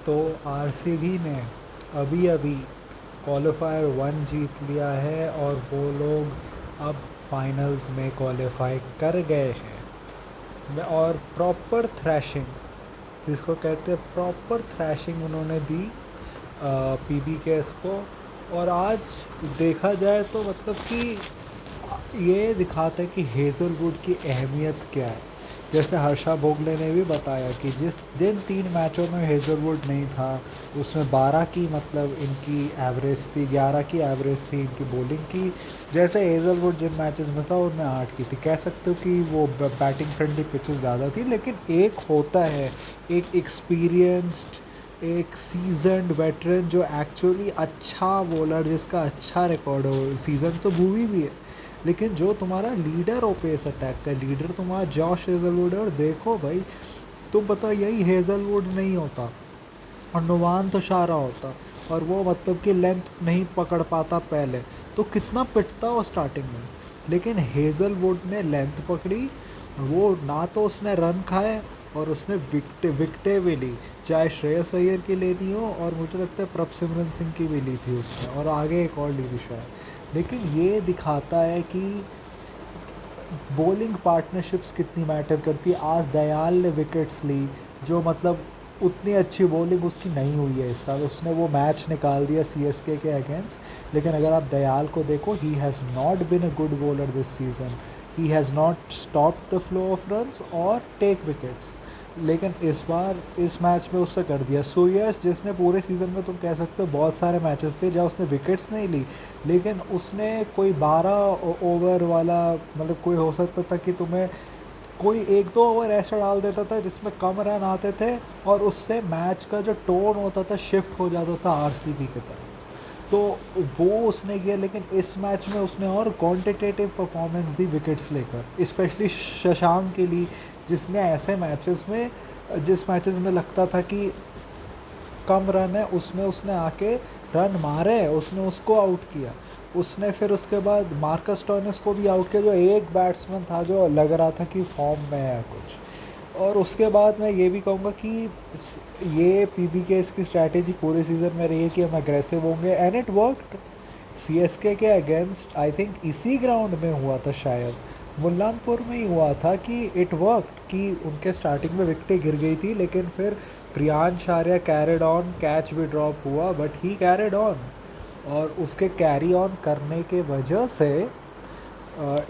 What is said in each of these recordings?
तो आरसीबी ने अभी अभी क्वालिफायर 1 जीत लिया है और वो लोग अब फाइनल्स में क्वालिफाई कर गए हैं और प्रॉपर थ्रैशिंग, जिसको कहते हैं प्रॉपर थ्रैशिंग, उन्होंने दी पीबीकेएस को। और आज देखा जाए तो मतलब कि ये दिखाता है कि हेज़लवुड की अहमियत क्या है। जैसे हर्षा भोगले ने भी बताया कि जिस जिन 3 मैचों में हेज़लवुड नहीं था उसमें 12 की मतलब इनकी एवरेज थी, 11 की एवरेज थी इनकी बॉलिंग की। जैसे हेज़लवुड जिन मैचेस में था उनमें 8 की थी। कह सकते हो कि वो बैटिंग फ्रेंडली पिचेस ज़्यादा थी, लेकिन एक होता है एक एक्सपीरियंस्ड, एक सीजन्ड वेटरन जो एक्चुअली अच्छा बॉलर जिसका अच्छा रिकॉर्ड हो। सीज़न तो भूवी भी है, लेकिन जो तुम्हारा लीडर हो पेस अटैक का, लीडर तुम्हारा जॉश हेज़लवुड है। और देखो भाई, तुम पता यही हेज़लवुड नहीं होता और नुवान तो शारा होता और वो मतलब कि लेंथ नहीं पकड़ पाता पहले, तो कितना पिटता वो स्टार्टिंग में। लेकिन हेज़लवुड ने लेंथ पकड़ी, वो ना तो उसने रन खाए और उसने विकटें भी ली, चाहे श्रेयस अय्यर की लेनी हो और मुझे लगता है प्रभसिमरन सिंह की भी ली थी उसने, और आगे एक और ली थी शायद। लेकिन ये दिखाता है कि बॉलिंग पार्टनरशिप्स कितनी मैटर करती है। आज दयाल ने विकेट्स ली, जो मतलब उतनी अच्छी बॉलिंग उसकी नहीं हुई है इस साल। उसने वो मैच निकाल दिया सीएसके के अगेंस्ट, लेकिन अगर आप दयाल को देखो, he has not been a good bowler this season. He has not stop the flow of runs और टेक विकेट्स। लेकिन इस बार इस मैच में उससे कर दिया। सुयश, जिसने पूरे सीज़न में तुम कह सकते हो बहुत सारे मैचेस थे जहाँ उसने विकेट्स नहीं ली, लेकिन उसने कोई 12 ओवर वाला, मतलब कोई हो सकता था कि तुम्हें कोई 1-2 ओवर ऐसा डाल देता था जिसमें कम रन आते थे और उससे मैच का जो टोन होता था शिफ्ट हो जाता था आरसीबी की तरफ। तो वो उसने किया, लेकिन इस मैच में उसने और क्वांटिटेटिव परफॉर्मेंस दी विकेट्स लेकर, स्पेशली शशांक के लिए, जिसने ऐसे मैचेस में, जिस मैचेस में लगता था कि कम रन है, उसमें उसने आके रन मारे, उसने उसको आउट किया। उसने फिर उसके बाद मार्कस स्टोइनिस को भी आउट किया, जो एक बैट्समैन था जो लग रहा था कि फॉर्म में है कुछ। और उसके बाद मैं ये भी कहूँगा कि ये पीबीके इसकी स्ट्रैटेजी पूरे सीज़न में रही है कि हम एग्रेसिव होंगे, एंड इट वर्कड। सीएसके के अगेंस्ट आई थिंक इसी ग्राउंड में हुआ था शायद, मुल्लानपुर में ही हुआ था, कि इट वर्कड, कि उनके स्टार्टिंग में विकेटें गिर गई थी लेकिन फिर Priyansh Arya carried on, catch भी ड्रॉप हुआ बट ही कैरिड ऑन। और उसके कैरी ऑन करने के वजह से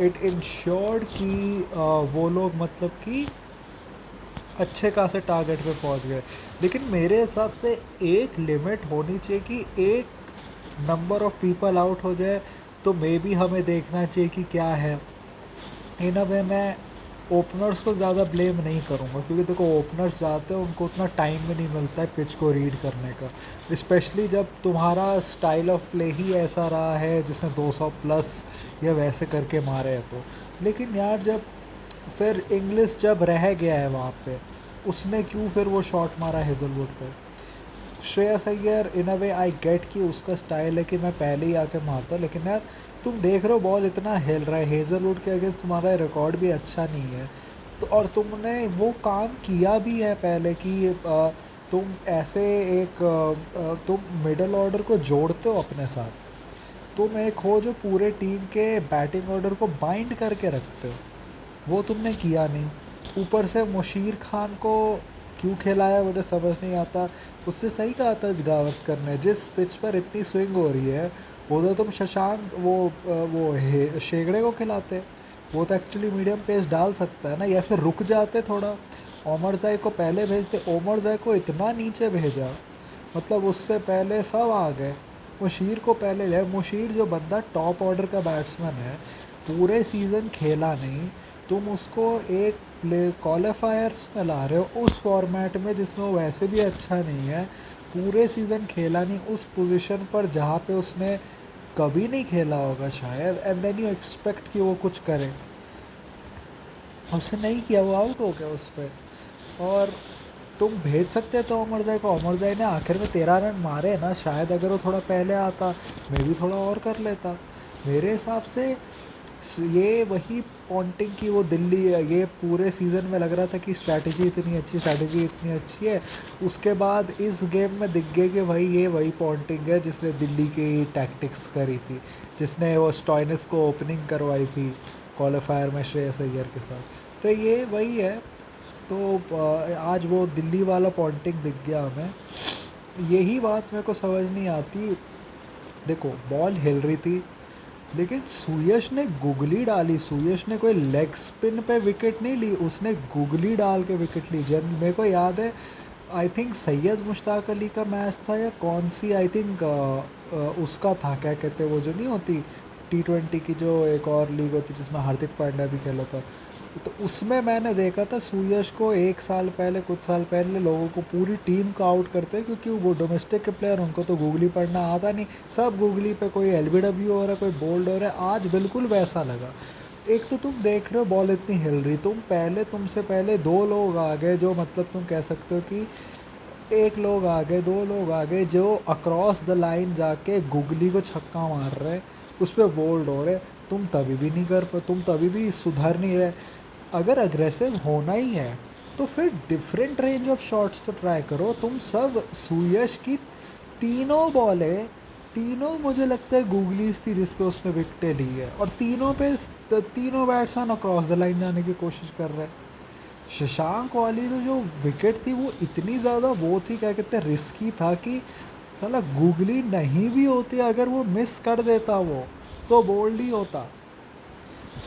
इट इंश्योर्ड कि वो लोग मतलब कि अच्छे खासे टारगेट पे पहुंच गए। लेकिन मेरे हिसाब से एक लिमिट होनी चाहिए कि एक नंबर ऑफ पीपल आउट हो जाए तो मे बी हमें देखना चाहिए कि क्या है। इन अ वे मैं ओपनर्स को ज़्यादा ब्लेम नहीं करूँगा, क्योंकि देखो ओपनर्स जाते हैं उनको उतना टाइम भी नहीं मिलता है पिच को रीड करने का, स्पेशली जब तुम्हारा स्टाइल ऑफ प्ले ही ऐसा रहा है जिसने 200 प्लस या वैसे करके मारे हैं तो। लेकिन यार जब फिर इंग्लिश जब रह गया है वहाँ पे, उसने क्यों फिर वो शॉट मारा हेज़लवुड पे। श्रेयस अय्यर इन अ वे आई गेट कि उसका स्टाइल है कि मैं पहले ही आके मारता, लेकिन यार तुम देख रहे हो बॉल इतना हिल रहा है, हेज़लवुड के अगेंस्ट तुम्हारा रिकॉर्ड भी अच्छा नहीं है। तो और तुमने वो काम किया भी है पहले कि तुम ऐसे एक तुम मिडल ऑर्डर को जोड़ते हो अपने साथ, तुम एक हो जो पूरे टीम के बैटिंग ऑर्डर को बाइंड करके रखते हो। वो तुमने किया नहीं। ऊपर से मुशीर खान को क्यों खिलाया मुझे समझ नहीं आता। उससे सही कहा था गावस्कर ने, जिस पिच पर इतनी स्विंग हो रही है उधर तुम शशांक शेगड़े को खिलाते। वो तो एक्चुअली मीडियम पेस डाल सकता है ना, या फिर रुक जाते थोड़ा, ओमर जाए को पहले भेजते। ओमर जाए को इतना नीचे भेजा, मतलब उससे पहले सब आ गए। मुशीर को पहले ले, मुशीर जो बंदा टॉप ऑर्डर का बैट्समैन है, पूरे सीज़न खेला नहीं, तुम उसको एक प्ले क्वालिफायर्स में ला रहे हो उस फॉर्मेट में जिसमें वो वैसे भी अच्छा नहीं है, पूरे सीज़न खेला नहीं उस पोजीशन पर जहाँ पे उसने कभी नहीं खेला होगा शायद, एंड देन यू एक्सपेक्ट कि वो कुछ करे। उसने नहीं किया, वो आउट हो गया उस पर। और तुम भेज सकते तो अमरजाई को, अमरजाई ने आखिर में 13 रन मारे ना, शायद अगर वो थोड़ा पहले आता मैं भी थोड़ा और कर लेता। मेरे हिसाब से ये वही पॉन्टिंग की वो दिल्ली है, ये पूरे सीज़न में लग रहा था कि स्ट्रैटेजी इतनी अच्छी है। उसके बाद इस गेम में दिख गया कि भाई ये वही पॉन्टिंग है जिसने दिल्ली की टैक्टिक्स करी थी, जिसने वो स्टॉइनिस को ओपनिंग करवाई थी क्वालिफायर में श्रेयस अय्यर के साथ। तो ये वही है। तो आज वो दिल्ली वाला पॉन्टिंग दिख गया हमें। यही बात मेरे को समझ नहीं आती। देखो बॉल हिल रही थी, लेकिन सुयश ने गुगली डाली। सुयश ने कोई लेग स्पिन पे विकेट नहीं ली, उसने गुगली डाल के विकेट ली। जब मेरे को याद है, आई थिंक सैयद मुश्ताक अली का मैच था या कौन सी, आई थिंक उसका था, क्या कहते हैं वो जो नहीं होती T20 की जो एक और लीग होती जिसमें हार्दिक पांड्या भी खेला था, तो उसमें मैंने देखा था सुयश को एक साल पहले, कुछ साल पहले लोगों को पूरी टीम को आउट करते हैं, क्योंकि वो डोमेस्टिक के प्लेयर, उनको तो गूगली पढ़ना आता नहीं, सब गूगली पे कोई LBW हो रहा है, कोई बोल्ड हो रहा है। आज बिल्कुल वैसा लगा। एक तो तुम देख रहे हो बॉल इतनी हिल रही, तुमसे पहले दो लोग आ गए, जो मतलब तुम कह सकते हो कि एक लोग आ गए, दो लोग आ गए जो अक्रॉस द लाइन जाके गुगली को छक्का मार रहे, उस पर बोल्ड हो रहे। तुम तभी भी सुधर नहीं रहे। अगर अग्रेसिव होना ही है तो फिर डिफरेंट रेंज ऑफ शॉट्स तो ट्राई करो। तुम सब सुयश की तीनों बॉलें, तीनों मुझे लगता है गूगलीज थी जिस पे उसने विकेटें ली है, और तीनों बैट्समैन अक्रॉस द लाइन जाने की कोशिश कर रहे हैं। शशांक वाली तो जो विकेट थी वो इतनी ज़्यादा वो थी, क्या कहते हैं, रिस्की था कि साला गूगली नहीं भी होती, अगर वो मिस कर देता वो तो बोल्ड ही होता।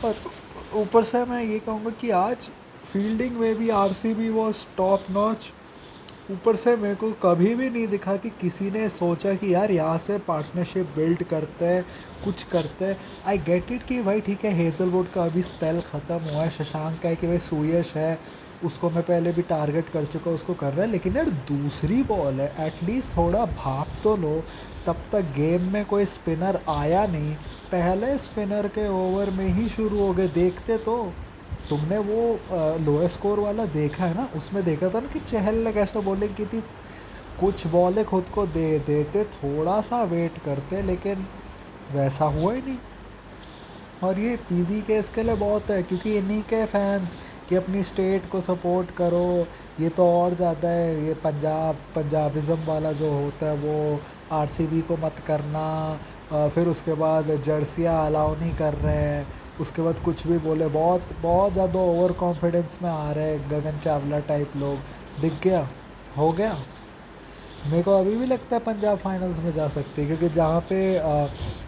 और ऊपर से मैं ये कहूँगा कि आज फील्डिंग में भी RCB वॉज टॉप नॉच। ऊपर से मेरे को कभी भी नहीं दिखा कि किसी ने सोचा कि यार यहाँ से पार्टनरशिप बिल्ड करते हैं, कुछ करते हैं। आई गेट इट कि भाई ठीक है, हेज़लवुड का अभी स्पेल ख़त्म हुआ है, शशांक का है कि भाई सुयश है, उसको मैं पहले भी टारगेट कर चुका, उसको कर रहा है, लेकिन यार दूसरी बॉल है, एटलीस्ट थोड़ा भाप तो लो। तब तक गेम में कोई स्पिनर आया नहीं, पहले स्पिनर के ओवर में ही शुरू हो गए। देखते तो तुमने वो लोअर स्कोर वाला देखा है ना, उसमें देखा था ना कि चहल ने कैसे बॉलिंग की थी। कुछ बॉलें खुद को दे देते, थोड़ा सा वेट करते, लेकिन वैसा हुआ ही नहीं। और ये PB के इसके लिए बहुत है, क्योंकि इन्हीं के फैंस कि अपनी स्टेट को सपोर्ट करो, ये तो और ज़्यादा है। ये पंजाबिज़म वाला जो होता है वो, RCB को मत करना, फिर उसके बाद जर्सियाँ अलाउ नहीं कर रहे हैं, उसके बाद कुछ भी बोले, बहुत बहुत ज़्यादा ओवर कॉन्फिडेंस में आ रहे हैं, गगन चावला टाइप लोग। दिख गया, हो गया। मेरे को अभी भी लगता है पंजाब फाइनल्स में जा सकती है, क्योंकि जहाँ पे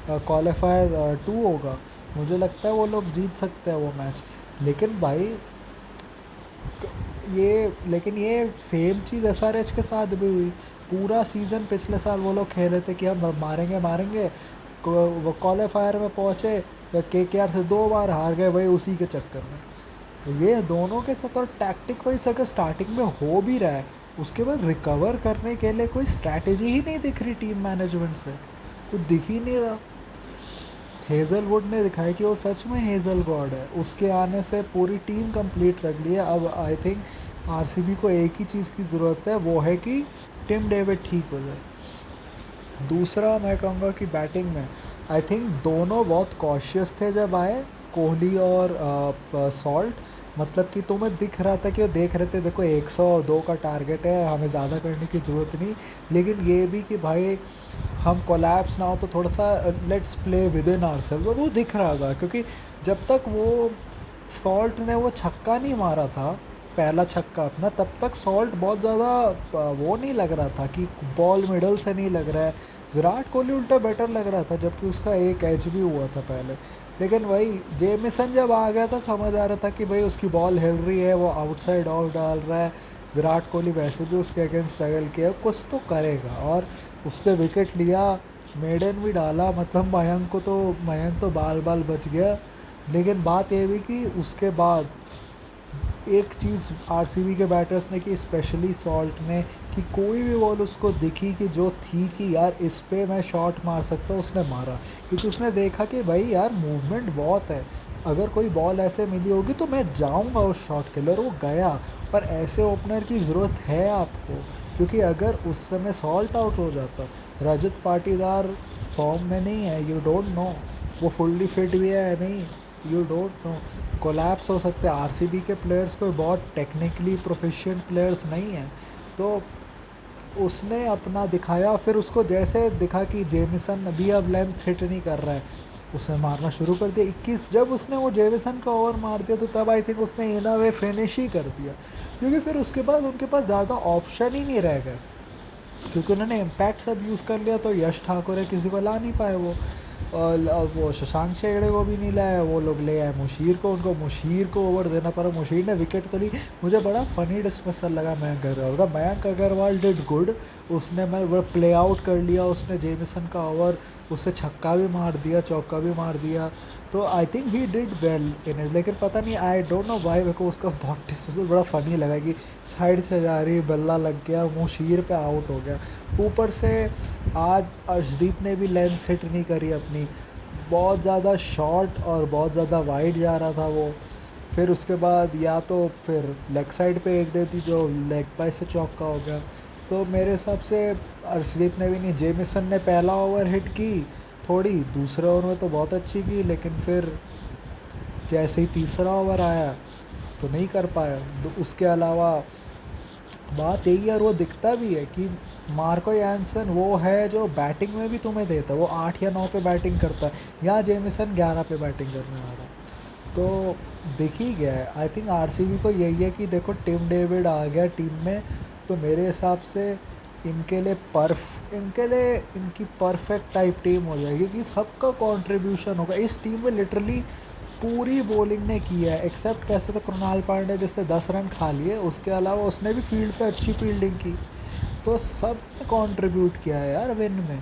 क्वालिफायर 2 होगा, मुझे लगता है वो लोग जीत सकते हैं वो मैच। लेकिन भाई ये सेम चीज़ SRH के साथ भी हुई। पूरा सीज़न पिछले साल वो लोग खेले थे कि हम मारेंगे मारेंगे, वो क्वालिफायर में पहुँचे, KKR से 2 बार हार गए भाई उसी के चक्कर में। तो ये दोनों के साथ, और टैक्टिक वाइज अगर स्टार्टिंग में हो भी रहा है, उसके बाद रिकवर करने के लिए कोई स्ट्रैटेजी ही नहीं दिख रही टीम मैनेजमेंट से, कुछ दिख ही नहीं रहा। हेज़लवुड ने दिखाया कि वो सच में हेज़ल गॉड है, उसके आने से पूरी टीम कंप्लीट रख ली है। अब आई थिंक RCB को एक ही चीज़ की ज़रूरत है, वो है कि टिम डेविड ठीक हो जाए। दूसरा मैं कहूँगा कि बैटिंग में आई थिंक दोनों बहुत कॉशियस थे जब आए, कोहली और सॉल्ट। मतलब कि तुम्हें दिख रहा था कि वो देख रहे थे, देखो 102 का टारगेट है, हमें ज़्यादा करने की ज़रूरत नहीं, लेकिन ये भी कि भाई हम कोलैप्स ना हो, तो थोड़ा सा let's play with in ourselves. और वो दिख रहा था, क्योंकि जब तक वो सॉल्ट ने वो छक्का नहीं मारा था, पहला छक्का अपना, तब तक सॉल्ट बहुत ज़्यादा वो नहीं लग रहा था कि बॉल मिडल से नहीं लग रहा है। विराट कोहली उल्टा बेटर लग रहा था, जबकि उसका एक एज भी हुआ था पहले। लेकिन वही जेमिसन जब आ गया था, समझ आ रहा था कि भाई उसकी बॉल हिल रही है, वो आउटसाइड ऑफ डाल रहा है। विराट कोहली वैसे भी उसके अगेंस्ट स्ट्रगल किया, कुछ तो करेगा, और उससे विकेट लिया, मेडन भी डाला। मतलब मयंक तो बाल बाल बच गया। लेकिन बात ये भी कि उसके बाद एक चीज़ RCB के बैटर्स ने की, स्पेशली सॉल्ट ने, कि कोई भी बॉल उसको दिखी कि जो थी कि यार इस पे मैं शॉट मार सकता हूँ, उसने मारा। क्योंकि उसने देखा कि भाई यार मूवमेंट बहुत है, अगर कोई बॉल ऐसे मिली होगी तो मैं जाऊँगा उस शॉट के लिए, और वो गया। पर ऐसे ओपनर की ज़रूरत है आपको, क्योंकि अगर उस समय सॉल्ट आउट हो जाता, रजत पाटीदार फॉर्म में नहीं है, यू डोंट नो वो फुल्ली फिट भी है या नहीं, यू डोंट नो, कोलैप्स हो सकते हैं। आरसीबी के प्लेयर्स कोई बहुत टेक्निकली प्रोफिशिएंट प्लेयर्स नहीं हैं, तो उसने अपना दिखाया। फिर उसको जैसे दिखा कि जेमिसन अभी अब लेंथ हिट नहीं कर रहा है, उसने मारना शुरू कर दिया 21। जब उसने वो जेमिसन का ओवर मार दिया तो तब आई थिंक उसने इन अ वे फिनिश ही कर दिया, क्योंकि फिर उसके बाद उनके पास ज़्यादा ऑप्शन ही नहीं रह गए, क्योंकि उन्होंने इम्पैक्ट सब यूज़ कर लिया। तो यश ठाकुर है, किसी को ला नहीं पाए वो। और वो शशांक शेगड़े को भी नहीं लाया, वो लोग ले आए मुशीर को, उनको मुशीर को ओवर देना पड़ा। मुशीर ने विकेट तो ली। मुझे बड़ा फनी डिस्मिसल लगा मयंक अग्रवाल का। मयंक अग्रवाल डिड गुड, उसने मैं वो प्ले आउट कर लिया उसने जेमिसन का ओवर, उससे छक्का भी मार दिया, चौका भी मार दिया। तो I think he did well in it, लेकिन पता नहीं, आई डोंट नो वाई, मेरे को उसका बहुत डिस्मिसल बड़ा फ़नी लगा कि साइड से जा रही बल्ला लग गया, मुशीर पे आउट हो गया। ऊपर से आज अर्शदीप ने भी लेंस हिट नहीं करी अपनी, बहुत ज़्यादा शॉर्ट और बहुत ज़्यादा वाइड जा रहा था वो। फिर उसके बाद या तो फिर लेग साइड पे एक देती जो लेग बाय से चौका हो गया। तो मेरे हिसाब से अर्शदीप ने भी नहीं, जेमिसन ने पहला ओवर हिट की थोड़ी, दूसरे ओवर में तो बहुत अच्छी की, लेकिन फिर जैसे ही तीसरा ओवर आया तो नहीं कर पाया। तो उसके अलावा बात यही है, और वो दिखता भी है कि मार्को यानसन वो है जो बैटिंग में भी तुम्हें देता है, वो 8 या 9 पे बैटिंग करता है, या जेमिसन 11 पे बैटिंग करने आ रहा है। तो दिख ही गया है। आई थिंक आरसीबी को यही है कि देखो टिम डेविड आ गया टीम में, तो मेरे हिसाब से इनके लिए इनकी परफेक्ट टाइप टीम हो जाएगी, कि सबका कंट्रीब्यूशन होगा इस टीम में। लिटरली पूरी बॉलिंग ने किया है, एक्सेप्ट कैसे तो कृणाल पांडे जिसने 10 रन खा लिए, उसके अलावा उसने भी फील्ड पे अच्छी फील्डिंग की। तो सब ने कंट्रीब्यूट किया है यार विन में।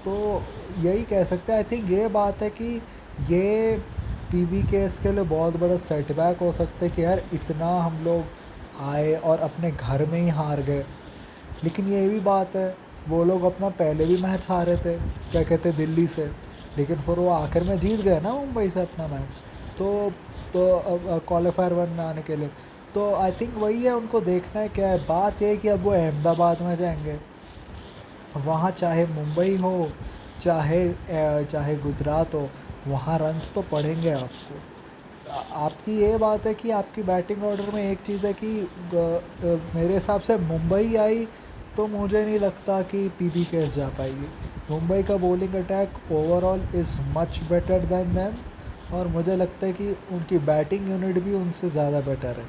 तो यही कह सकते हैं। आई थिंक ये बात है कि ये पीबी के इसके लिए बहुत बड़ा सेटबैक हो सकता है कि यार इतना हम लोग आए और अपने घर में ही हार गए। लेकिन ये भी बात है, वो लोग अपना पहले भी मैच हारे थे, क्या कहते हैं, दिल्ली से, लेकिन फिर वो आखिर में जीत गए ना मुंबई से अपना मैच। तो क्वालिफायर वन में आने के लिए। तो आई थिंक वही है, उनको देखना है क्या है। बात ये है कि अब वो अहमदाबाद में जाएंगे, वहाँ चाहे मुंबई हो चाहे गुजरात हो, वहाँ रन्स तो पड़ेंगे आपको। आपकी ये बात है कि आपकी बैटिंग ऑर्डर में एक चीज़ है कि मेरे हिसाब से मुंबई आई तो मुझे नहीं लगता कि पीबी केस जा पाएगी। मुंबई का bowling attack overall is much better than them, और मुझे लगता है कि उनकी बैटिंग यूनिट भी उनसे ज़्यादा बेटर है।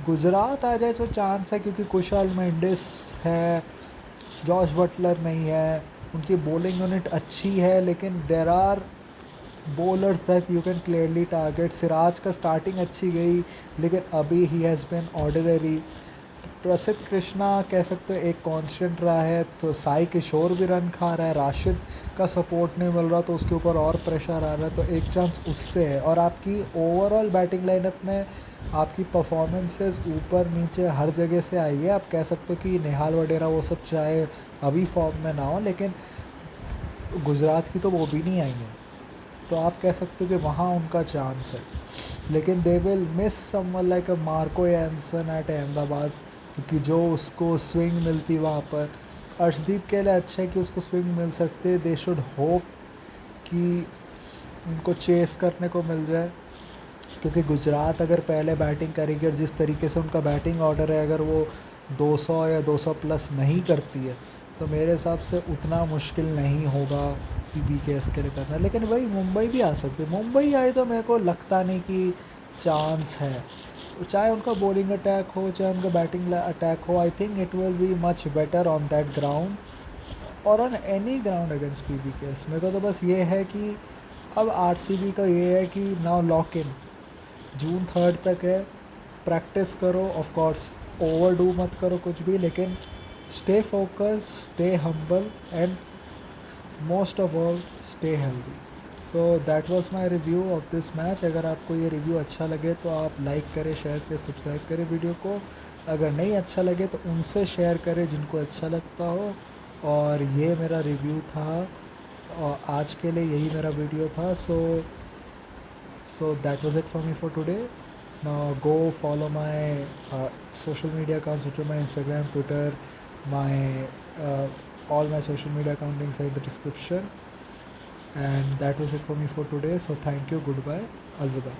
गुजरात आ जाए तो चांस है, क्योंकि कुशाल मेंडिस है, जॉश बटलर नहीं है, उनकी बॉलिंग यूनिट अच्छी है, लेकिन there are bowlers that you can clearly target. Siraj का स्टार्टिंग अच्छी गई, लेकिन अभी ही हैज़ बिन ऑर्डिनरी। प्रसिद्ध कृष्णा कह सकते हो एक कांस्टेंट रहा है, तो साई किशोर भी रन खा रहा है, राशिद का सपोर्ट नहीं मिल रहा तो उसके ऊपर और प्रेशर आ रहा है, तो एक चांस उससे है। और आपकी ओवरऑल बैटिंग लाइनअप में आपकी परफॉर्मेंसेस ऊपर नीचे हर जगह से आई है। आप कह सकते हो कि निहाल वडेरा वो सब चाहे अभी फॉर्म में ना हो, लेकिन गुजरात की तो वो भी नहीं आई है, तो आप कह सकते हो कि वहाँ उनका चांस है। लेकिन they will miss someone like a Marco Jansen at Ahmedabad, क्योंकि जो उसको स्विंग मिलती वहाँ पर। अर्शदीप के लिए अच्छा है कि उसको स्विंग मिल सकते हैं। दे शुड होप कि उनको चेस करने को मिल जाए, क्योंकि गुजरात अगर पहले बैटिंग करेगी और जिस तरीके से उनका बैटिंग ऑर्डर है, अगर वो 200 या 200 प्लस नहीं करती है, तो मेरे हिसाब से उतना मुश्किल नहीं होगा पीबी के इसके लिए करना। लेकिन वही मुंबई भी आ सकती है, मुंबई आई तो मेरे को लगता नहीं कि चांस है। चाहे उनका बॉलिंग अटैक हो चाहे उनका बैटिंग अटैक हो, I think it will be much better on that ground और on any ground against PBKS. मेरे को तो बस ये है कि अब आरसीबी का ये है कि नाउ लॉक इन, जून 3 तक है, प्रैक्टिस करो, ऑफ कोर्स ओवरडू मत करो कुछ भी, लेकिन stay focus, stay humble and most of all stay healthy. So that was my review of this match. अगर आपको ये रिव्यू अच्छा लगे तो आप लाइक करें, शेयर करें, सब्सक्राइब करें वीडियो को। अगर नहीं अच्छा लगे तो उनसे शेयर करें जिनको अच्छा लगता हो। और ये मेरा रिव्यू था, और आज के लिए यही मेरा वीडियो था। So that was it for me for today. Now go follow my social media accounts, which are my Instagram, Twitter, my all my social media account links are in the description. And that was it for me for today, so thank you, goodbye, अलविदा।